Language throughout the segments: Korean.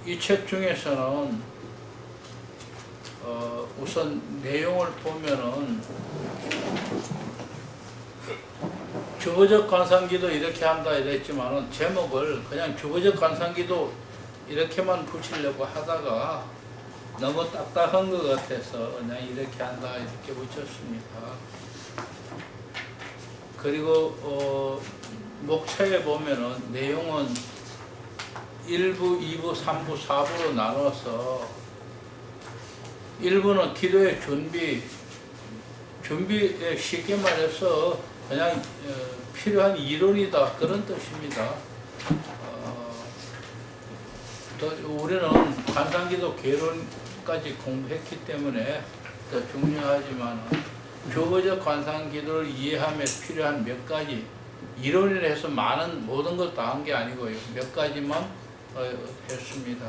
이 책 중에서는 우선 내용을 보면은 주거적 관상기도 이렇게 한다 이랬지만은 제목을 그냥 주거적 관상기도 이렇게만 붙이려고 하다가 너무 딱딱한 것 같아서 그냥 이렇게 한다 이렇게 붙였습니다. 그리고 목차에 보면은 내용은 1부, 2부, 3부, 4부로 나눠서 1부는 기도의 준비에 쉽게 말해서 그냥 필요한 이론이다 그런 뜻입니다. 또 우리는 관상기도 개론까지 공부했기 때문에 더 중요하지만 교보적 관상기도를 이해하며 필요한 몇 가지 이론을 해서 모든 걸 다 한 게 아니고요. 몇 가지만 했습니다.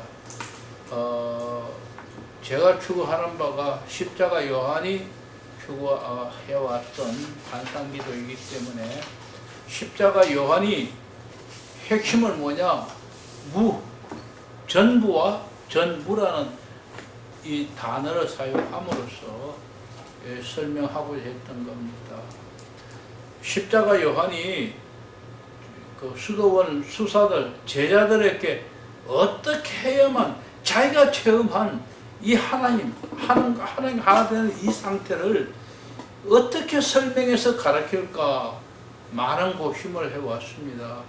제가 추구하는 바가 십자가 요한이 추구해왔던 관상기도이기 때문에 십자가 요한이 핵심은 뭐냐? 전부와 전무라는 이 단어를 사용함으로써 설명하고자 했던 겁니다. 십자가 요한이 그 수도원 수사들, 제자들에게 어떻게 해야만 자기가 체험한 이 하나님 하나 되는 이 상태를 어떻게 설명해서 가르칠까 많은 고심을 해왔습니다.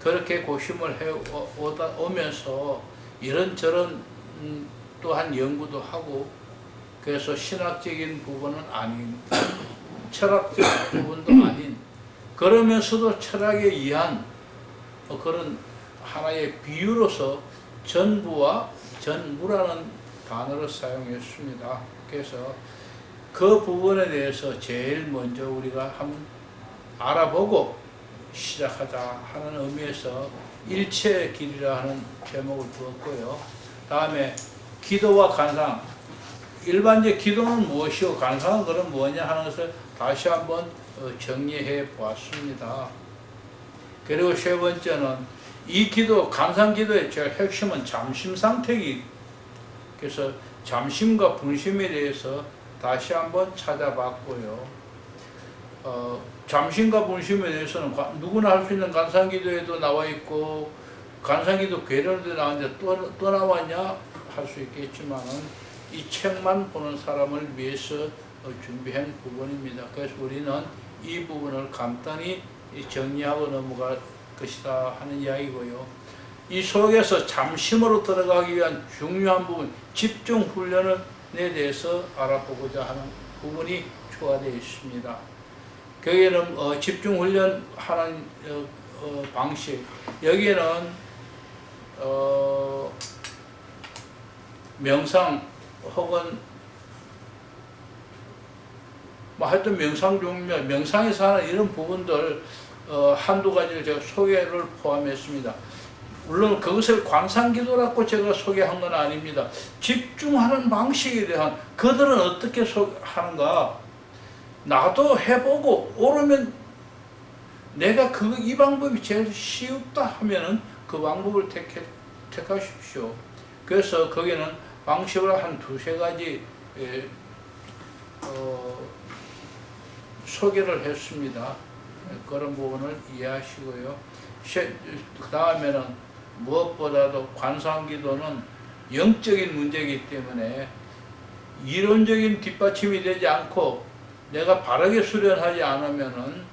그렇게 고심을 해오면서 이런저런 또한 연구도 하고 그래서 신학적인 부분은 아닌 철학적 부분도 아닌 그러면서도 철학에 의한 그런 하나의 비유로서 전부와 전무라는 단어를 사용했습니다. 그래서 그 부분에 대해서 제일 먼저 우리가 한번 알아보고 시작하자 하는 의미에서 일체의 길이라 하는 제목을 두었고요. 다음에 기도와 관상, 일반적 기도는 무엇이고 관상은 그럼 뭐냐 하는 것을 다시 한번 정리해 보았습니다. 그리고 세 번째는 이 기도, 관상기도의 제일 핵심은 잠심상태이기 그래서 잠심과 분심에 대해서 다시 한번 찾아봤고요. 잠심과 분심에 대해서는 누구나 할 수 있는 관상기도에도 나와 있고 관상기도 괴론에도 나왔는데 또 나왔냐 할 수 있겠지만은 이 책만 보는 사람을 위해서 준비한 부분입니다. 그래서 우리는 이 부분을 간단히 정리하고 넘어갈 것이다 하는 이야기고요. 이 속에서 잠심으로 들어가기 위한 중요한 부분, 집중 훈련에 대해서 알아보고자 하는 부분이 추가되어 있습니다. 거기에는 집중 훈련하는 방식, 여기에는 명상 혹은 하여튼 명상 종류, 명상에서 하는 이런 부분들 한두 가지를 제가 소개를 포함했습니다. 물론 그것을 관상기도라고 제가 소개한 건 아닙니다. 집중하는 방식에 대한 그들은 어떻게 하는가 나도 해보고 오르면 내가 이 방법이 제일 쉽다 하면은 그 방법을 택하십시오. 그래서 거기는 방식을 한 두세 가지 소개를 했습니다. 그런 부분을 이해하시고요. 그 다음에는 무엇보다도 관상기도는 영적인 문제이기 때문에 이론적인 뒷받침이 되지 않고 내가 바르게 수련하지 않으면은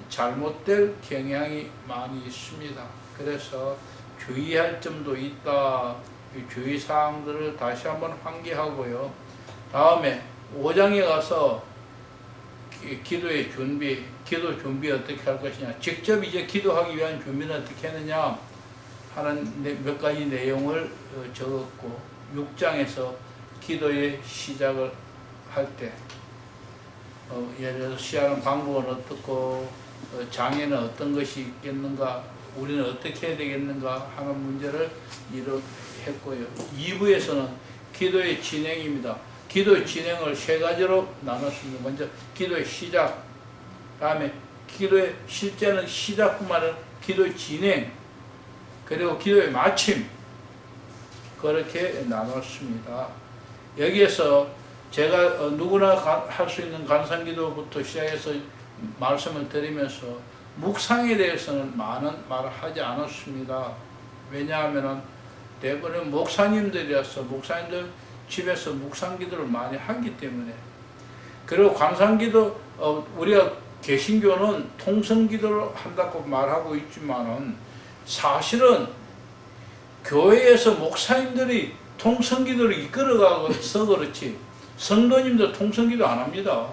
잘못될 경향이 많이 있습니다. 그래서 주의할 점도 있다. 주의사항들을 다시 한번 환기하고요. 다음에 5장에 가서 기도의 준비, 기도 준비 어떻게 할 것이냐, 직접 이제 기도하기 위한 준비는 어떻게 했느냐 하는 몇 가지 내용을 적었고 6장에서 기도의 시작을 할 때 예를 들어서 시작하는 방법은 어떻고 장애는 어떤 것이 있겠는가, 우리는 어떻게 해야 되겠는가 하는 문제를 했고요. 2부에서는 기도의 진행입니다. 기도의 진행을 세 가지로 나눴습니다. 먼저 기도의 시작, 다음에 기도의 실제는 시작뿐만 아니라 기도의 진행, 그리고 기도의 마침, 그렇게 나눴습니다. 여기에서 제가 누구나 할 수 있는 간상기도부터 시작해서 말씀을 드리면서 묵상에 대해서는 많은 말을 하지 않았습니다. 왜냐하면 대부분 목사님들이라서 목사님들 집에서 묵상기도를 많이 하기 때문에. 그리고 관상기도 우리가 개신교는 통성기도를 한다고 말하고 있지만은 사실은 교회에서 목사님들이 통성기도를 이끌어가서 그렇지 성도님들 통성기도 안 합니다.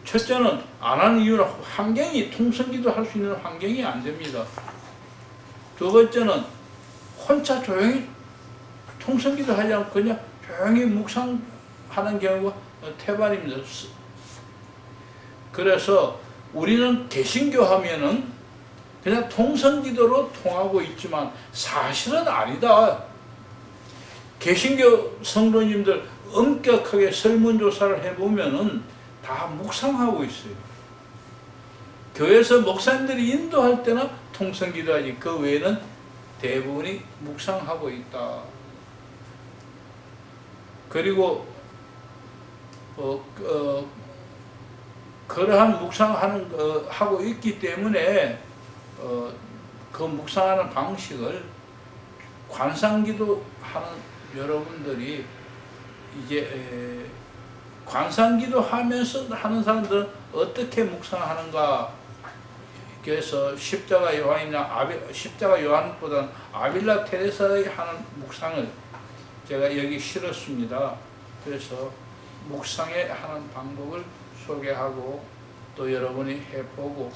첫째는 안 하는 이유는 환경이 통성기도 할 수 있는 환경이 안 됩니다. 두 번째는 혼자 조용히 통성기도 하지 않고 그냥 조용히 묵상하는 경우가 태반입니다. 그래서 우리는 개신교 하면은 그냥 통성기도로 통하고 있지만 사실은 아니다. 개신교 성도님들 엄격하게 설문조사를 해보면은 다 묵상하고 있어요. 교회에서 목사님들이 인도할 때는 통성기도하지 그 외에는 대부분이 묵상하고 있다. 그리고 그러한 묵상하는 하고 있기 때문에 그 묵상하는 방식을 관상기도 하는 여러분들이 이제 관상기도 하면서 하는 사람들은 어떻게 묵상하는가. 그래서 십자가 요한보다는 아빌라 테레사의 하는 묵상을 제가 여기 실었습니다. 그래서 묵상에 하는 방법을 소개하고 또 여러분이 해보고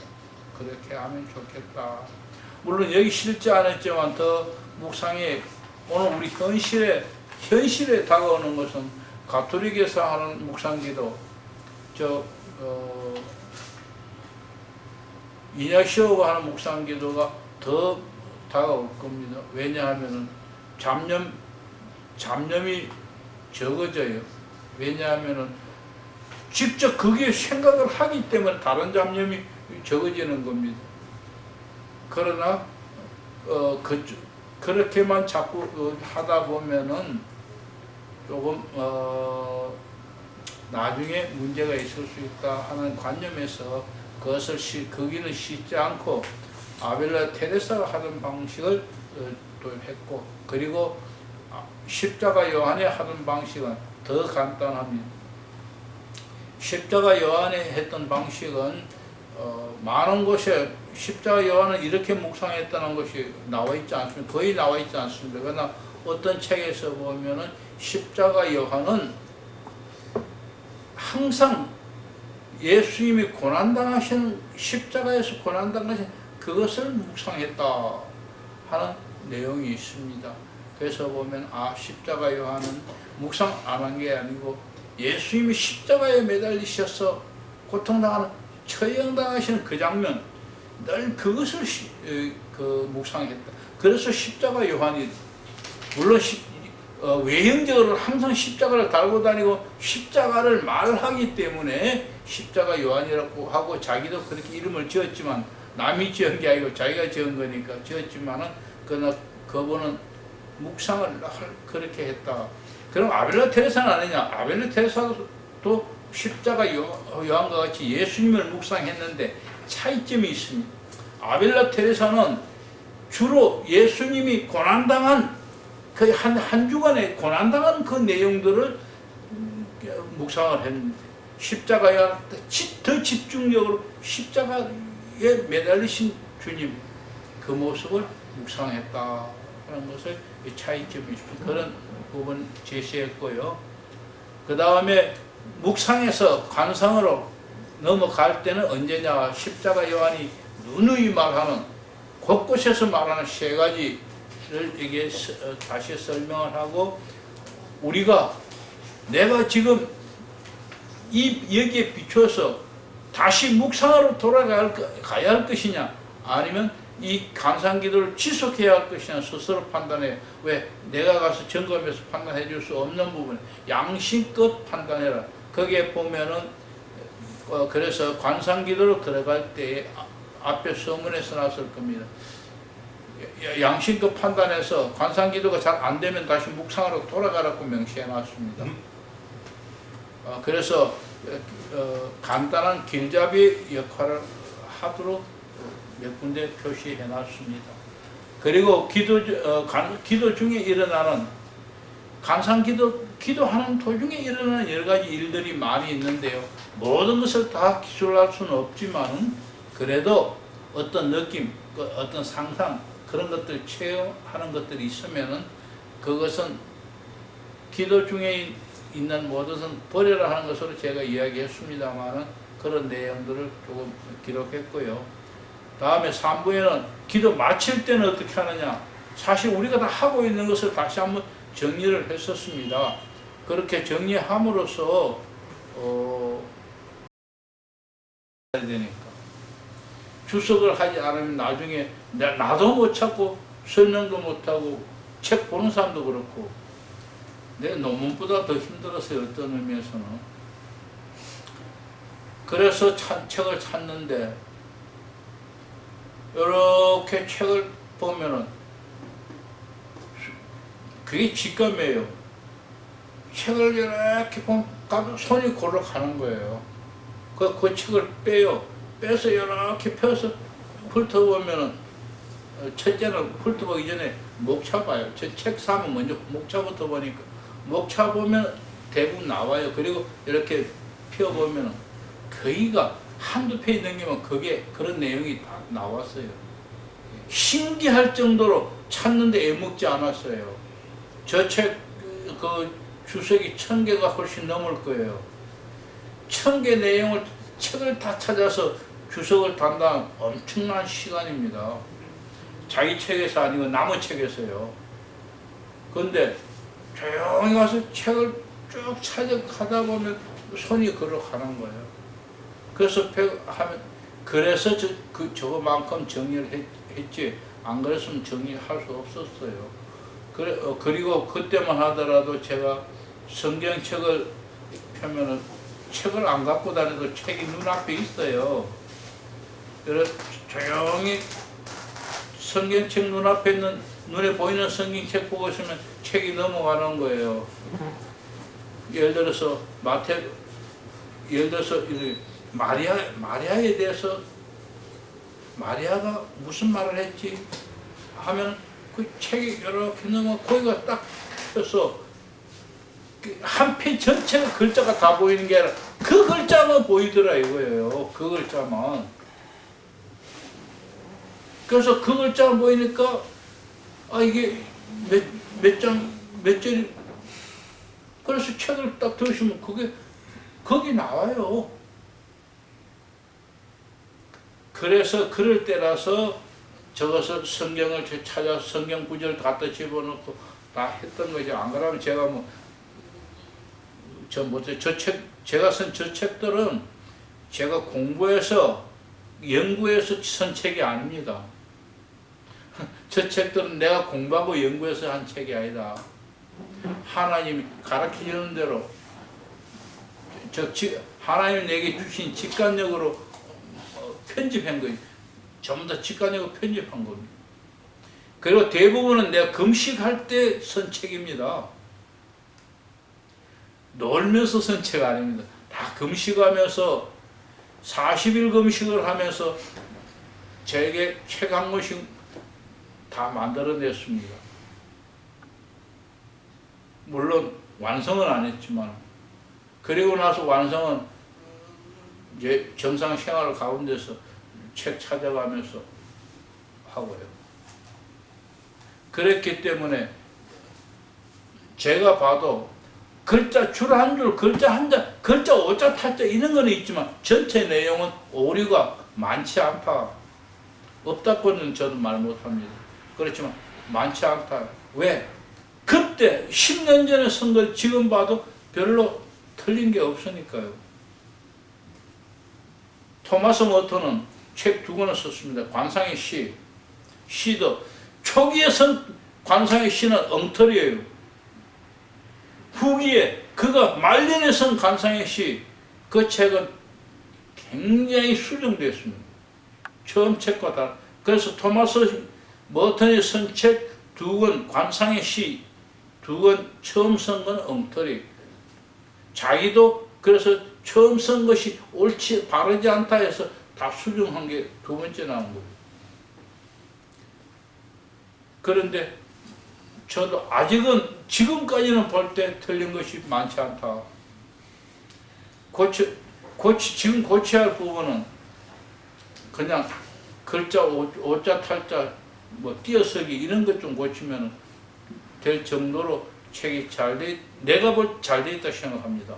그렇게 하면 좋겠다. 물론 여기 실지 않았지만 더 묵상에 오늘 우리 현실에 다가오는 것은 가톨릭에서 하는 묵상기도 이냐시오가 하는 묵상기도가 더 다가올 겁니다. 왜냐하면 잡념이 적어져요. 왜냐하면 직접 그게 생각을 하기 때문에 다른 잡념이 적어지는 겁니다. 그러나 그렇게만 자꾸 하다 보면은 조금 나중에 문제가 있을 수 있다 하는 관념에서 그것을 거기는 씻지 않고 아벨라 테레사가 하던 방식을 또 했고, 그리고 십자가 요한이 하던 방식은 더 간단합니다. 십자가 요한이 했던 방식은 많은 곳에 십자가 요한은 이렇게 묵상했다는 것이 나와 있지 않습니다. 거의 나와 있지 않습니다. 그러나 어떤 책에서 보면은 십자가 요한은 항상 예수님이 고난당하신 십자가에서 고난당하신 그것을 묵상했다 하는 내용이 있습니다. 그래서 보면 십자가 요한은 묵상 안 한 게 아니고 예수님이 십자가에 매달리셔서 고통당하는 처형당하시는 그 장면 늘 그것을 묵상했다. 그래서 십자가 요한이 물론 외형적으로 항상 십자가를 달고 다니고 십자가를 말하기 때문에 십자가 요한이라고 하고 자기도 그렇게 이름을 지었지만 남이 지은 게 아니고 자기가 지은 거니까 지었지만은 그러나 그분은 묵상을 그렇게 했다. 그럼 아벨라 테레사는 아니냐? 아벨라 테레사도 십자가 요한과 같이 예수님을 묵상했는데 차이점이 있습니다. 아벨라 테레사는 주로 예수님이 고난당한 그 한 주간에 고난당한 그 내용들을 묵상을 했는데 십자가에 더 집중적으로 십자가에 매달리신 주님 그 모습을 묵상했다 하는 것을 차이점이 있습니다. 그런 부분 제시했고요. 그 다음에 묵상에서 관상으로 넘어갈 때는 언제냐? 십자가 요한이 누누이 말하는 곳곳에서 말하는 세 가지를 이게 다시 설명을 하고 우리가 내가 지금 여기에 비춰서 다시 묵상으로 가야 할 것이냐 아니면 이 간상기도를 지속해야 할 것이냐 스스로 판단해. 왜? 내가 가서 점검해서 판단해 줄 수 없는 부분 양심껏 판단해라. 거기에 보면은 그래서 관상기도로 들어갈 때 앞에 서문에서 나왔을 겁니다. 양심껏 판단해서 관상기도가 잘 안 되면 다시 묵상으로 돌아가라고 명시해 놨습니다. 그래서 간단한 길잡이 역할을 하도록 몇 군데 표시해 놨습니다. 그리고 기도 중에 일어나는 기도하는 도중에 일어나는 여러 가지 일들이 많이 있는데요. 모든 것을 다 기술할 수는 없지만 그래도 어떤 느낌, 어떤 상상 그런 것들 체험하는 것들이 있으면은 그것은 기도 중에 있는 모든 것은 버려라 하는 것으로 제가 이야기했습니다만은 그런 내용들을 조금 기록했고요. 다음에 3부에는 기도 마칠 때는 어떻게 하느냐. 사실 우리가 다 하고 있는 것을 다시 한번 정리를 했었습니다. 그렇게 정리함으로써 해야 되니까. 주석을 하지 않으면 나중에 나도 못 찾고 설명도 못하고 책 보는 사람도 그렇고 내 논문보다 더 힘들었어요. 어떤 의미에서는. 그래서 책을 찾는데 이렇게 책을 보면은 그게 직감이에요. 책을 이렇게 보면 손이 골로 가는 거예요. 그 책을 빼서 이렇게 펴서 훑어보면은 첫째는 훑어보기 전에 목차 봐요. 책 사면 먼저 목차부터 보니까 목차 보면 대부분 나와요. 그리고 이렇게 펴보면은 거의가 한두 페이지 넘기면 그게 그런 내용이 다 나왔어요. 신기할 정도로 찾는데 애먹지 않았어요. 저 책 그 주석이 1000개가 훨씬 넘을 거예요. 1000개 내용을 책을 다 찾아서 주석을 단다는 엄청난 시간입니다. 자기 책에서 아니고 남의 책에서요. 그런데 조용히 가서 책을 쭉 찾아가다 보면 손이 걸어가는 거예요. 그래서 저거만큼 정리를 했지 안 그랬으면 정리할 수 없었어요. 그리고 그때만 하더라도 제가 성경책을 펴면은 책을 안 갖고 다녀도 책이 눈앞에 있어요. 그래서 조용히 성경책 눈앞에 있는 눈에 보이는 성경책 보고 있으면 책이 넘어가는 거예요. 예를 들어서 마리아에 대해서 마리아가 무슨 말을 했지 하면 그 책이 이렇게 거기가 딱 펴서 한 페이지 전체가 글자가 다 보이는 게 아니라 그 글자만 보이더라 이거예요. 그 글자만. 그래서 그 글자만 보이니까 이게 몇 절이 그래서 책을 딱 들으시면 거기 나와요. 그래서 그럴 때라서 적어서 성경을 찾아서 성경 구절을 갖다 집어넣고 다 했던 거죠. 안 그러면 제가 제가 쓴 저 책들은 제가 공부해서 연구해서 쓴 책이 아닙니다. 저 책들은 내가 공부하고 연구해서 한 책이 아니다. 하나님이 가르치는 대로 하나님 내게 주신 직관력으로 편집한 거예요. 전부 다 직관력으로 편집한 겁니다. 그리고 대부분은 내가 금식할 때 쓴 책입니다. 놀면서 쓴 책 아닙니다. 다 금식하면서 40일 금식을 하면서 제게 책 한 권씩 다 만들어냈습니다. 물론 완성은 안 했지만 그리고 나서 완성은 이제 정상 생활 가운데서 책 찾아가면서 하고요. 그랬기 때문에 제가 봐도 글자 줄 한 줄, 글자 한 자, 글자 오자 타자 이런 거는 있지만 전체 내용은 오류가 많지 않다. 없다고는 저는 말 못합니다. 그렇지만 많지 않다. 왜? 그때 10년 전에 쓴 걸 지금 봐도 별로 틀린 게 없으니까요. 토마스 머터는 책 2권을 썼습니다. 관상의 시. 시도 초기에 쓴 관상의 시는 엉터리예요. 후기에 그가 말년에 쓴 관상의 시, 그 책은 굉장히 수정됐습니다. 처음 책과 다른. 그래서 토마스 머턴이 쓴 책 2권, 관상의 시 2권 처음 쓴 건 엉터리. 자기도 그래서 처음 쓴 것이 옳지 바르지 않다 해서 다 수정한 게 2번째 나온 거예요. 그런데 저도 아직은 지금까지는 볼 때 틀린 것이 많지 않다. 지금 고쳐야 할 부분은 그냥 글자 오자 탈자 뭐 띄어쓰기 이런 것 좀 고치면 될 정도로 책이 내가 잘 돼 있다 생각합니다.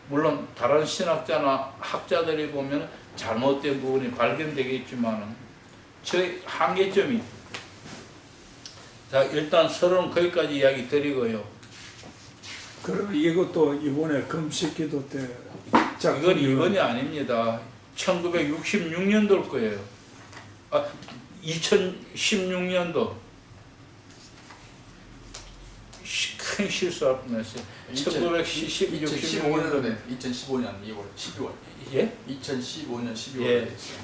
물론 다른 신학자나 학자들이 보면 잘못된 부분이 발견되겠지만 저희 한계점이 자 일단 서론 거기까지 이야기 드리고요. 그럼 이것도 이번에 금식기도 때 이건 이번이 아닙니다. 1966년도일 거예요. 2016년도 큰 실수할 뻔했어요. 2015년도에 2015년 2월 12월. 예? 2015년 12월에 예. 됐어요.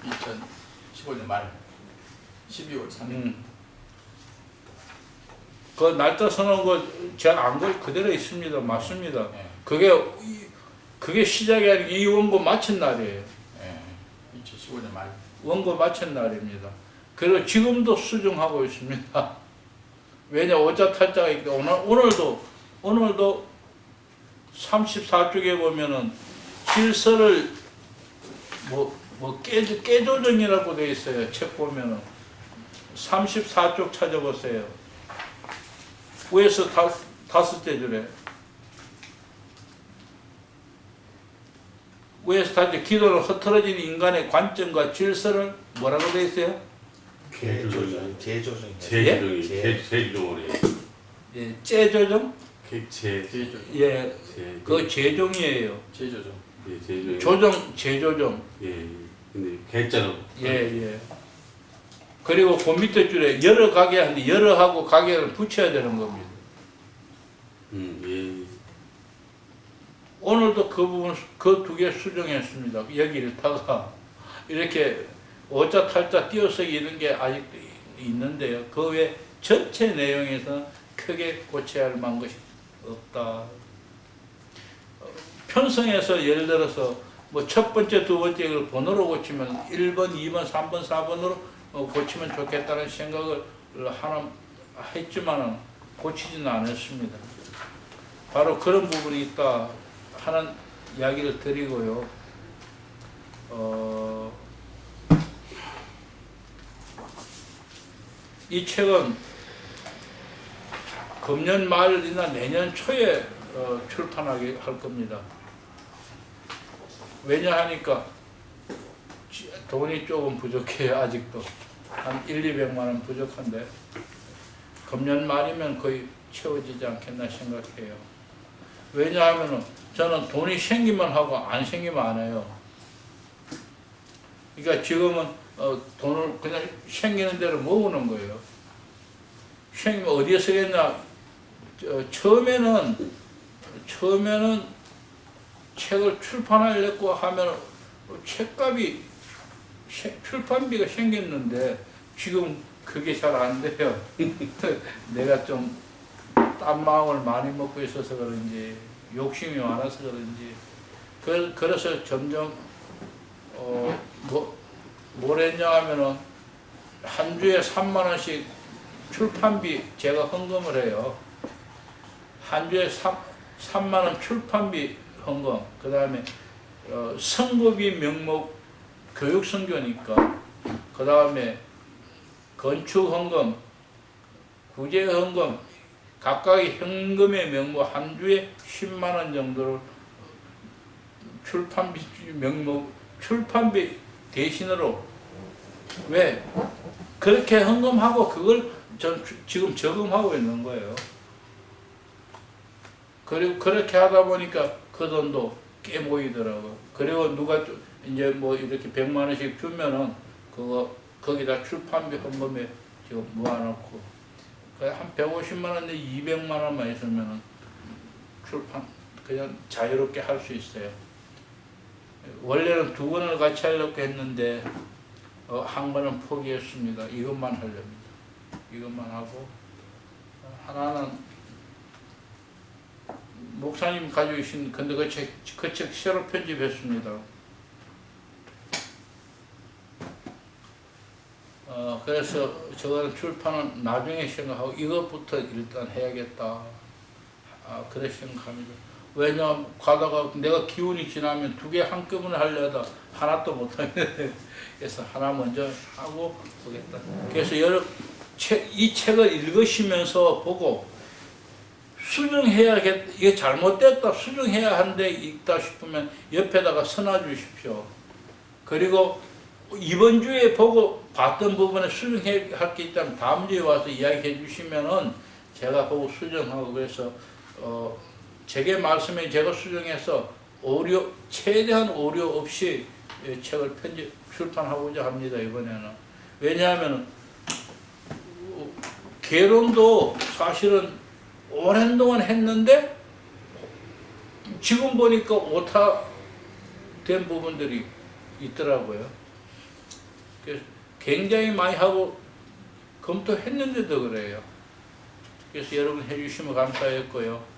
2015년 말 12월 3일. 그 날짜 서는 거 제가 안 걸 그대로 있습니다. 맞습니다. 예. 그게 시작이 아니고 이 원고 마친 날이에요. 예. 2015년 말. 원고 마친 날입니다. 그리고 지금도 수정하고 있습니다. 왜냐 오자 탈자가 있기 때문에 오늘도 34쪽에 보면은 질서를 깨조정이라고 되어 있어요. 책 보면은 34쪽 찾아보세요. 위에서 다섯째 줄에 위에서 다섯째 기도는 흐트러진 인간의 관점과 질서를 뭐라고 되어 있어요? 재조정. 예, 재조정? 제조정. 예, 그 재종이에요. 제조정. 재조정. 예. 근데 개자로. 예. 그리고 그 밑에 줄에 여러 가게 하는데 여러하고 가게를 붙여야 되는 겁니다. 예. 오늘도 그 부분 그 2개 수정했습니다. 여기를 타가 이렇게 오자 탈자 띄어쓰기 이런 게 아직도 있는데요. 그 외 전체 내용에서 크게 고쳐야 할 만한 것이 없다. 편성에서 예를 들어서 뭐 첫 번째, 두 번째 걸 번호로 고치면 1번, 2번, 3번, 4번으로 고치면 좋겠다는 생각을 하나 했지만은 고치지는 않았습니다. 바로 그런 부분이 있다 하는 이야기를 드리고요. 이 책은 금년 말이나 내년 초에 출판하게 할 겁니다. 왜냐하니까 돈이 조금 부족해요. 아직도 한 1,200만 원 부족한데 금년 말이면 거의 채워지지 않겠나 생각해요. 왜냐하면 저는 돈이 생기면 하고 안 생기면 안 해요. 그러니까 지금은 돈을 그냥 생기는 대로 모으는 거예요. 생기면 어디에 쓰겠냐? 처음에는 책을 출판하려고 하면 책값이 출판비가 생겼는데 지금 그게 잘 안 돼요. 내가 좀 딴 마음을 많이 먹고 있어서 그런지 욕심이 많아서 그런지 그래서 점점 뭘 했냐 하면은 한 주에 3만 원씩 출판비 제가 헌금을 해요. 한 주에 3만 원 출판비 헌금. 그 다음에 선고비 명목 교육 선교니까. 그 다음에 건축 헌금, 구제 헌금, 각각의 현금의 명목 한 주에 10만 원 정도를 출판비 명목 출판비 대신으로 왜 그렇게 헌금하고 그걸 지금 저금하고 있는 거예요. 그리고 그렇게 하다 보니까 그 돈도 꽤 모이더라고. 그리고 누가 이제 뭐 이렇게 100만 원씩 주면은 거기다 출판비 헌금에 지금 모아놓고 한 150만 원에 200만 원만 있으면은 출판 그냥 자유롭게 할 수 있어요. 원래는 2권을 같이 하려고 했는데 한 거는 포기했습니다. 이것만 하렵니다. 이것만 하고 하나는 목사님 가지고 계신 근데 그 책 새로 편집했습니다. 그래서 저거는 출판은 나중에 생각하고 이것부터 일단 해야겠다. 그래 생각합니다. 왜냐하면 가다가 내가 기운이 지나면 두 개 한꺼번에 하려다 하나도 못하겠는데 그래서 하나 먼저 하고 보겠다. 그래서 이 책을 읽으시면서 보고 수정해야겠다. 이게 잘못됐다. 수정해야 하는데 있다 싶으면 옆에다가 써놔 주십시오. 그리고 이번 주에 보고 봤던 부분에 수정할 게 있다면 다음 주에 와서 이야기해 주시면은 제가 보고 수정하고 그래서 제게 말씀에 제가 수정해서 최대한 오류 없이 책을 출판하고자 합니다. 이번에는. 왜냐하면 개론도 사실은 오랜 동안 했는데 지금 보니까 오타된 부분들이 있더라고요. 그래서 굉장히 많이 하고 검토했는데도 그래요. 그래서 여러분 해주시면 감사했고요.